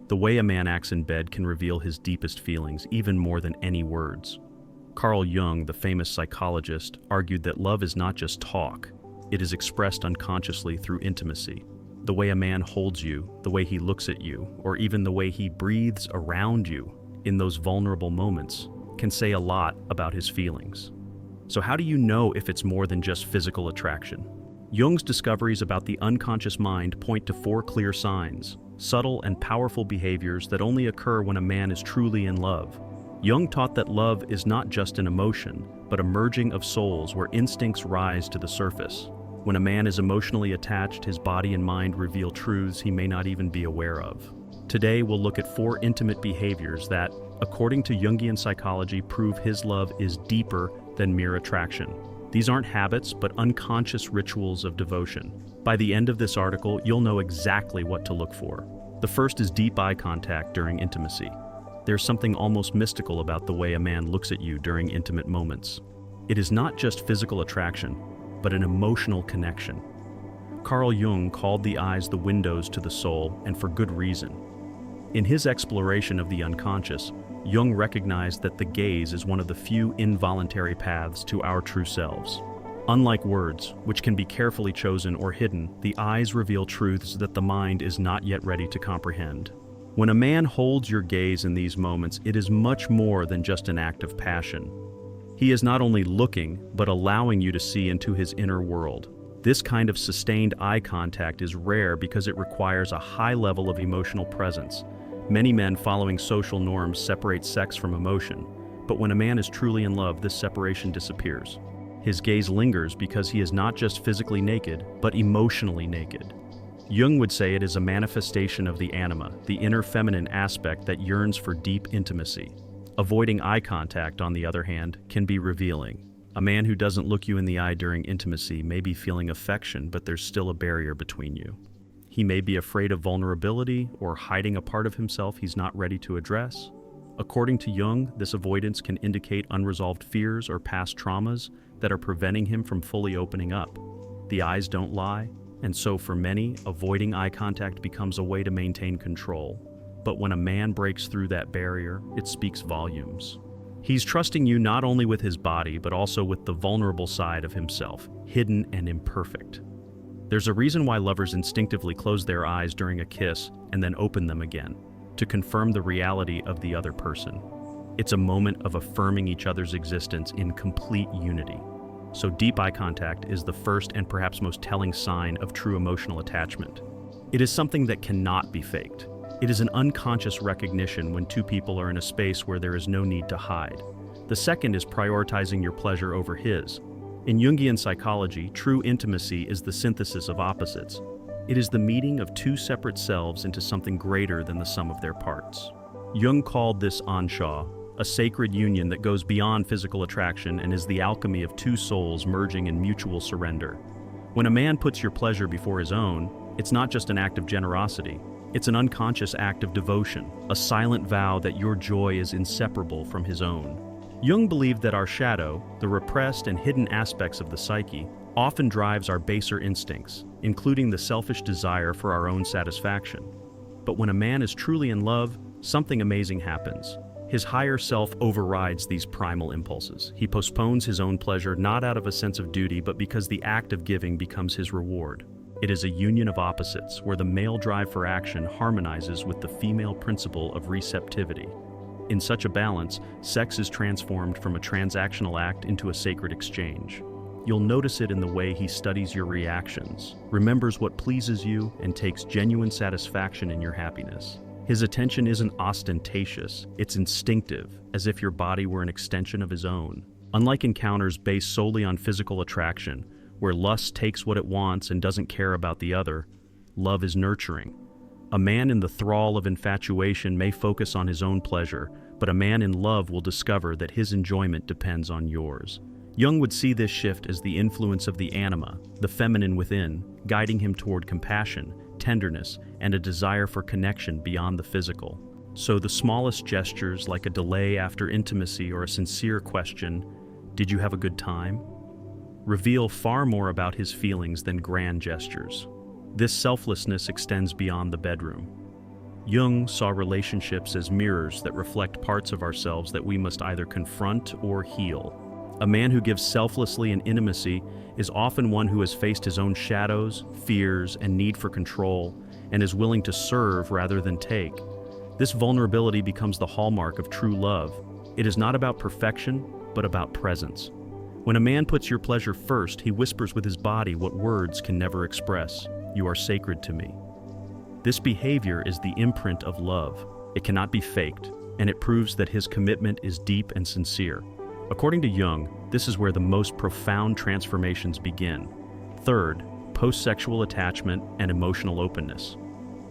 The way a man acts in bed can reveal his deepest feelings, even more than any words. Carl Jung, the famous psychologist, argued that love is not just talk, it is expressed unconsciously through intimacy. The way a man holds you, the way he looks at you, or even the way he breathes around you in those vulnerable moments can say a lot about his feelings. So how do you know if it's more than just physical attraction? Jung's discoveries about the unconscious mind point to 4 clear signs, subtle and powerful behaviors that only occur when a man is truly in love. Jung taught that love is not just an emotion, but a merging of souls where instincts rise to the surface. When a man is emotionally attached, his body and mind reveal truths he may not even be aware of. Today, we'll look at 4 intimate behaviors that, according to Jungian psychology, prove his love is deeper than mere attraction. These aren't habits, but unconscious rituals of devotion. By the end of this article, you'll know exactly what to look for. The first is deep eye contact during intimacy. There's something almost mystical about the way a man looks at you during intimate moments. It is not just physical attraction, but an emotional connection. Carl Jung called the eyes the windows to the soul, and for good reason. In his exploration of the unconscious, Jung recognized that the gaze is one of the few involuntary paths to our true selves. Unlike words, which can be carefully chosen or hidden, the eyes reveal truths that the mind is not yet ready to comprehend. When a man holds your gaze in these moments, it is much more than just an act of passion. He is not only looking, but allowing you to see into his inner world. This kind of sustained eye contact is rare because it requires a high level of emotional presence. Many men following social norms separate sex from emotion, but when a man is truly in love, this separation disappears. His gaze lingers because he is not just physically naked, but emotionally naked. Jung would say it is a manifestation of the anima, the inner feminine aspect that yearns for deep intimacy. Avoiding eye contact, on the other hand, can be revealing. A man who doesn't look you in the eye during intimacy may be feeling affection, but there's still a barrier between you. He may be afraid of vulnerability or hiding a part of himself he's not ready to address. According to Jung, this avoidance can indicate unresolved fears or past traumas that are preventing him from fully opening up. The eyes don't lie, and so for many, avoiding eye contact becomes a way to maintain control. But when a man breaks through that barrier, it speaks volumes. He's trusting you not only with his body, but also with the vulnerable side of himself, hidden and imperfect. There's a reason why lovers instinctively close their eyes during a kiss and then open them again, to confirm the reality of the other person. It's a moment of affirming each other's existence in complete unity. So deep eye contact is the first and perhaps most telling sign of true emotional attachment. It is something that cannot be faked. It is an unconscious recognition when 2 people are in a space where there is no need to hide. The second is prioritizing your pleasure over his. In Jungian psychology, true intimacy is the synthesis of opposites. It is the meeting of 2 separate selves into something greater than the sum of their parts. Jung called this Ansha, a sacred union that goes beyond physical attraction and is the alchemy of 2 souls merging in mutual surrender. When a man puts your pleasure before his own, it's not just an act of generosity. It's an unconscious act of devotion, a silent vow that your joy is inseparable from his own. Jung believed that our shadow, the repressed and hidden aspects of the psyche, often drives our baser instincts, including the selfish desire for our own satisfaction. But when a man is truly in love, something amazing happens. His higher self overrides these primal impulses. He postpones his own pleasure not out of a sense of duty, but because the act of giving becomes his reward. It is a union of opposites, where the male drive for action harmonizes with the female principle of receptivity. In such a balance, sex is transformed from a transactional act into a sacred exchange. You'll notice it in the way he studies your reactions, remembers what pleases you, and takes genuine satisfaction in your happiness. His attention isn't ostentatious, it's instinctive, as if your body were an extension of his own. Unlike encounters based solely on physical attraction, where lust takes what it wants and doesn't care about the other, love is nurturing. A man in the thrall of infatuation may focus on his own pleasure, but a man in love will discover that his enjoyment depends on yours. Jung would see this shift as the influence of the anima, the feminine within, guiding him toward compassion, tenderness, and a desire for connection beyond the physical. So the smallest gestures, like a delay after intimacy or a sincere question, "Did you have a good time?" reveal far more about his feelings than grand gestures. This selflessness extends beyond the bedroom. Jung saw relationships as mirrors that reflect parts of ourselves that we must either confront or heal. A man who gives selflessly in intimacy is often one who has faced his own shadows, fears, and need for control, and is willing to serve rather than take. This vulnerability becomes the hallmark of true love. It is not about perfection, but about presence. When a man puts your pleasure first, he whispers with his body what words can never express. "You are sacred to me." This behavior is the imprint of love. It cannot be faked, and it proves that his commitment is deep and sincere. According to Jung, this is where the most profound transformations begin. Third, post-sexual attachment and emotional openness.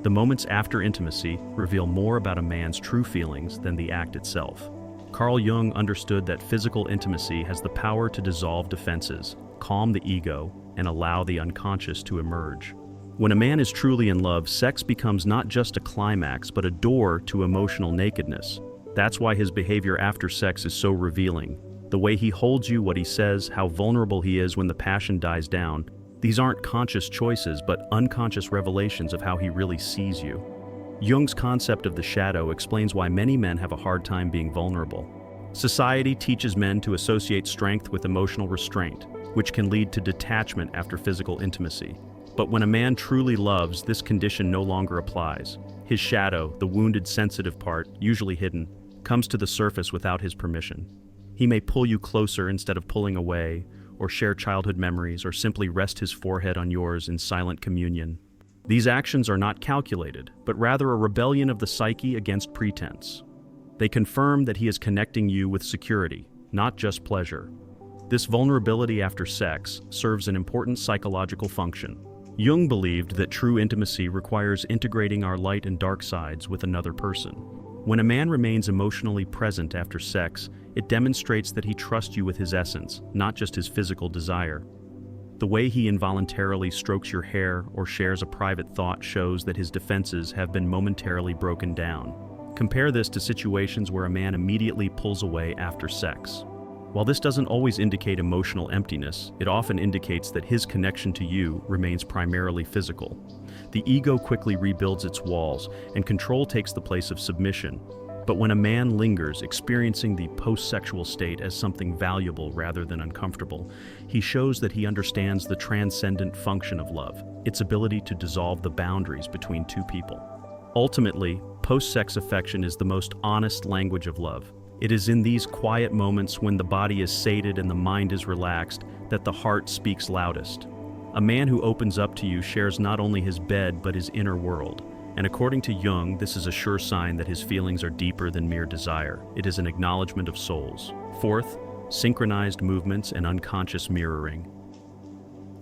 The moments after intimacy reveal more about a man's true feelings than the act itself. Carl Jung understood that physical intimacy has the power to dissolve defenses, calm the ego, and allow the unconscious to emerge. When a man is truly in love, sex becomes not just a climax, but a door to emotional nakedness. That's why his behavior after sex is so revealing. The way he holds you, what he says, how vulnerable he is when the passion dies down, these aren't conscious choices, but unconscious revelations of how he really sees you. Jung's concept of the shadow explains why many men have a hard time being vulnerable. Society teaches men to associate strength with emotional restraint, which can lead to detachment after physical intimacy. But when a man truly loves, this condition no longer applies. His shadow, the wounded, sensitive part, usually hidden, comes to the surface without his permission. He may pull you closer instead of pulling away, or share childhood memories, or simply rest his forehead on yours in silent communion. These actions are not calculated, but rather a rebellion of the psyche against pretense. They confirm that he is connecting you with security, not just pleasure. This vulnerability after sex serves an important psychological function. Jung believed that true intimacy requires integrating our light and dark sides with another person. When a man remains emotionally present after sex, it demonstrates that he trusts you with his essence, not just his physical desire. The way he involuntarily strokes your hair or shares a private thought shows that his defenses have been momentarily broken down. Compare this to situations where a man immediately pulls away after sex. While this doesn't always indicate emotional emptiness, it often indicates that his connection to you remains primarily physical. The ego quickly rebuilds its walls, and control takes the place of submission. But when a man lingers, experiencing the post-sexual state as something valuable rather than uncomfortable, he shows that he understands the transcendent function of love, its ability to dissolve the boundaries between two people. Ultimately, post-sex affection is the most honest language of love. It is in these quiet moments when the body is sated and the mind is relaxed that the heart speaks loudest. A man who opens up to you shares not only his bed but his inner world. And according to Jung, this is a sure sign that his feelings are deeper than mere desire. It is an acknowledgement of souls. Fourth, synchronized movements and unconscious mirroring.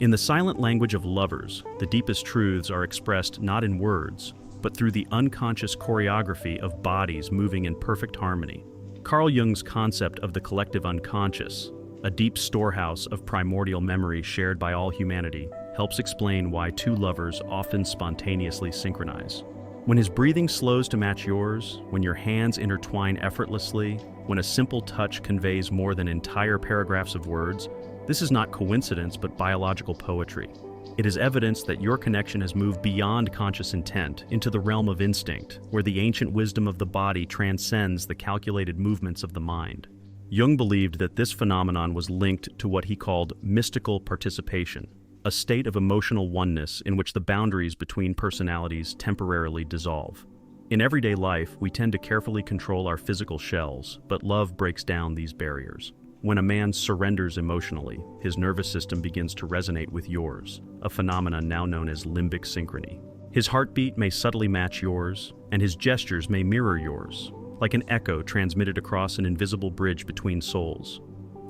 In the silent language of lovers, the deepest truths are expressed not in words, but through the unconscious choreography of bodies moving in perfect harmony. Carl Jung's concept of the collective unconscious, a deep storehouse of primordial memory shared by all humanity, helps explain why two lovers often spontaneously synchronize. When his breathing slows to match yours, when your hands intertwine effortlessly, when a simple touch conveys more than entire paragraphs of words, this is not coincidence but biological poetry. It is evidence that your connection has moved beyond conscious intent into the realm of instinct, where the ancient wisdom of the body transcends the calculated movements of the mind. Jung believed that this phenomenon was linked to what he called mystical participation, a state of emotional oneness in which the boundaries between personalities temporarily dissolve. In everyday life, we tend to carefully control our physical shells, but love breaks down these barriers. When a man surrenders emotionally, his nervous system begins to resonate with yours, a phenomenon now known as limbic synchrony. His heartbeat may subtly match yours, and his gestures may mirror yours, like an echo transmitted across an invisible bridge between souls.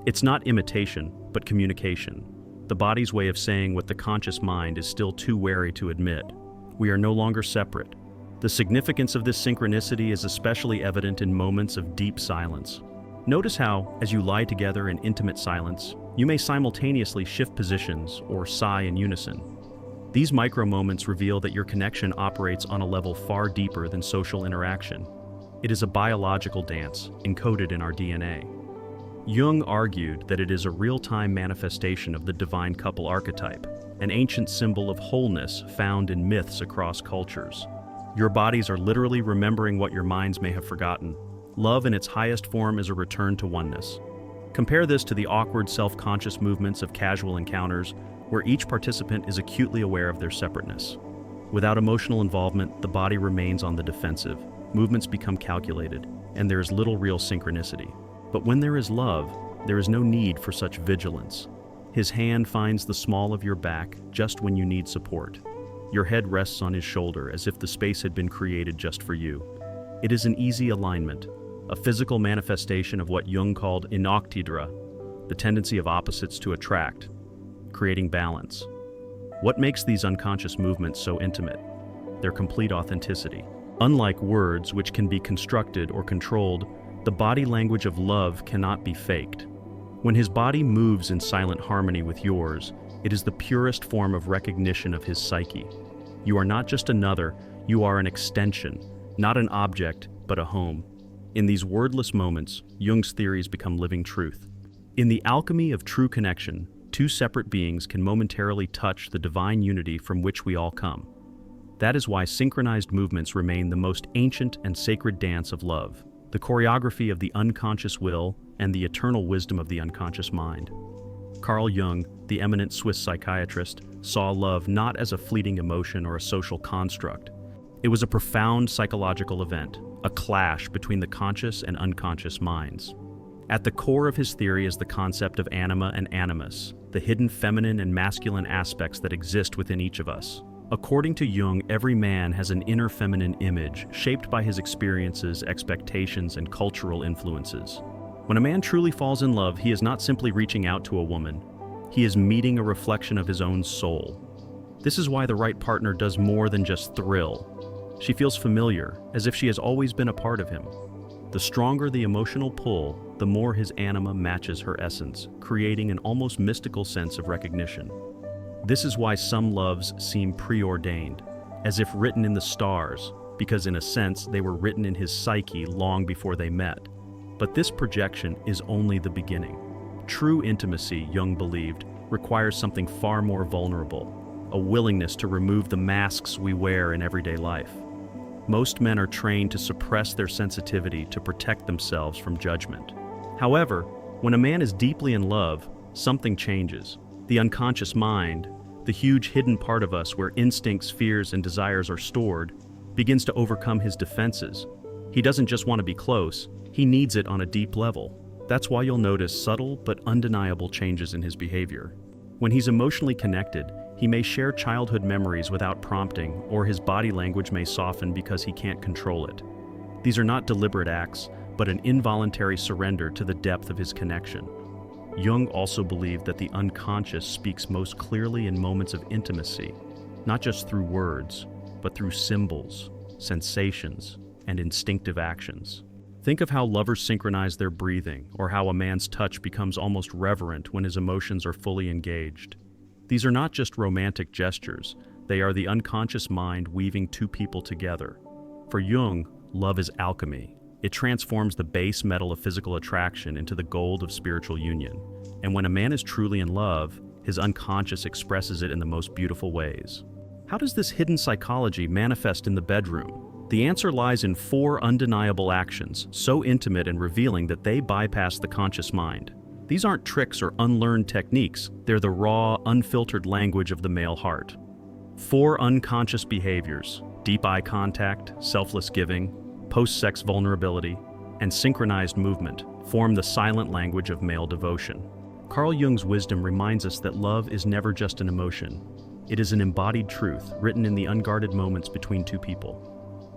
It's not imitation, but communication. The body's way of saying what the conscious mind is still too wary to admit. We are no longer separate. The significance of this synchronicity is especially evident in moments of deep silence. Notice how, as you lie together in intimate silence, you may simultaneously shift positions or sigh in unison. These micro-moments reveal that your connection operates on a level far deeper than social interaction. It is a biological dance, encoded in our DNA. Jung argued that it is a real-time manifestation of the divine couple archetype, an ancient symbol of wholeness found in myths across cultures. Your bodies are literally remembering what your minds may have forgotten. Love in its highest form is a return to oneness. Compare this to the awkward, self-conscious movements of casual encounters, where each participant is acutely aware of their separateness. Without emotional involvement, the body remains on the defensive. Movements become calculated, and there is little real synchronicity. But when there is love, there is no need for such vigilance. His hand finds the small of your back just when you need support. Your head rests on his shoulder as if the space had been created just for you. It is an easy alignment, a physical manifestation of what Jung called inoktidra, the tendency of opposites to attract, creating balance. What makes these unconscious movements so intimate? Their complete authenticity. Unlike words, which can be constructed or controlled, the body language of love cannot be faked. When his body moves in silent harmony with yours, it is the purest form of recognition of his psyche. You are not just another, you are an extension, not an object, but a home. In these wordless moments, Jung's theories become living truth. In the alchemy of true connection, two separate beings can momentarily touch the divine unity from which we all come. That is why synchronized movements remain the most ancient and sacred dance of love, the choreography of the unconscious will and the eternal wisdom of the unconscious mind. Carl Jung, the eminent Swiss psychiatrist, saw love not as a fleeting emotion or a social construct. It was a profound psychological event, a clash between the conscious and unconscious minds. At the core of his theory is the concept of anima and animus, the hidden feminine and masculine aspects that exist within each of us. According to Jung, every man has an inner feminine image shaped by his experiences, expectations, and cultural influences. When a man truly falls in love, he is not simply reaching out to a woman. He is meeting a reflection of his own soul. This is why the right partner does more than just thrill. She feels familiar, as if she has always been a part of him. The stronger the emotional pull, the more his anima matches her essence, creating an almost mystical sense of recognition. This is why some loves seem preordained, as if written in the stars, because in a sense they were written in his psyche long before they met. But this projection is only the beginning. True intimacy, Jung believed, requires something far more vulnerable, a willingness to remove the masks we wear in everyday life. Most men are trained to suppress their sensitivity to protect themselves from judgment. However, when a man is deeply in love, something changes. The unconscious mind, the huge hidden part of us where instincts, fears, and desires are stored, begins to overcome his defenses. He doesn't just want to be close, he needs it on a deep level. That's why you'll notice subtle but undeniable changes in his behavior. When he's emotionally connected, he may share childhood memories without prompting, or his body language may soften because he can't control it. These are not deliberate acts, but an involuntary surrender to the depth of his connection. Jung also believed that the unconscious speaks most clearly in moments of intimacy, not just through words, but through symbols, sensations, and instinctive actions. Think of how lovers synchronize their breathing, or how a man's touch becomes almost reverent when his emotions are fully engaged. These are not just romantic gestures, they are the unconscious mind weaving two people together. For Jung, love is alchemy. It transforms the base metal of physical attraction into the gold of spiritual union. And when a man is truly in love, his unconscious expresses it in the most beautiful ways. How does this hidden psychology manifest in the bedroom? The answer lies in 4 undeniable actions, so intimate and revealing that they bypass the conscious mind. These aren't tricks or unlearned techniques, they're the raw, unfiltered language of the male heart. 4 unconscious behaviors: deep eye contact, selfless giving, post-sex vulnerability, and synchronized movement form the silent language of male devotion. Carl Jung's wisdom reminds us that love is never just an emotion. It is an embodied truth written in the unguarded moments between two people.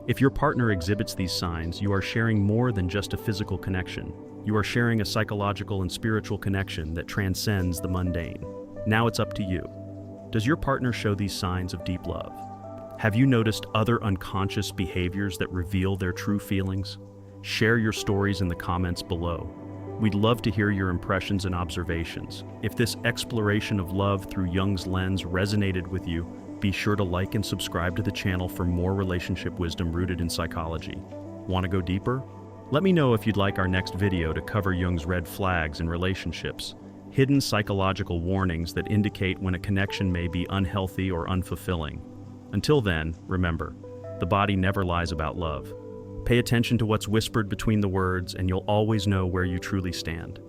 If your partner exhibits these signs, you are sharing more than just a physical connection. You are sharing a psychological and spiritual connection that transcends the mundane. Now it's up to you. Does your partner show these signs of deep love? Have you noticed other unconscious behaviors that reveal their true feelings? Share your stories in the comments below. We'd love to hear your impressions and observations. If this exploration of love through Jung's lens resonated with you, be sure to like and subscribe to the channel for more relationship wisdom rooted in psychology. Want to go deeper? Let me know if you'd like our next video to cover Jung's red flags in relationships, hidden psychological warnings that indicate when a connection may be unhealthy or unfulfilling. Until then, remember, The body never lies about love. Pay attention to what's whispered between the words, and you'll always know where you truly stand.